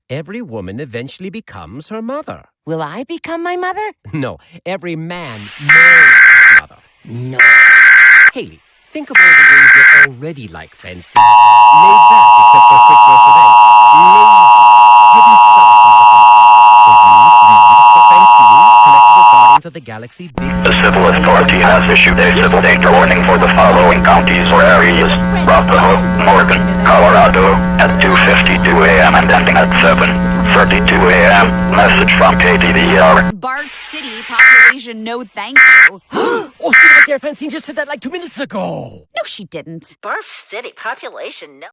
Every woman eventually becomes her mother. Will I become my mother? No, every man marries his mother. No. Haley, think of all the ways you're already like Francine. Laid back except for quick bursts of anger. Lazy, heavy substance abuse. For you, read. For Francine, collectible Guardians of the Galaxy Big... The civil authority has issued a civil danger warning for the following counties or areas: Rockville, Morgan, Colorado, at 2:52 a.m. and ending at 7:32 a.m. Message from KTVR. Barf City population, no thank you. Oh, see right there, Francine just said that like 2 minutes ago. No, she didn't. Barf City population, no.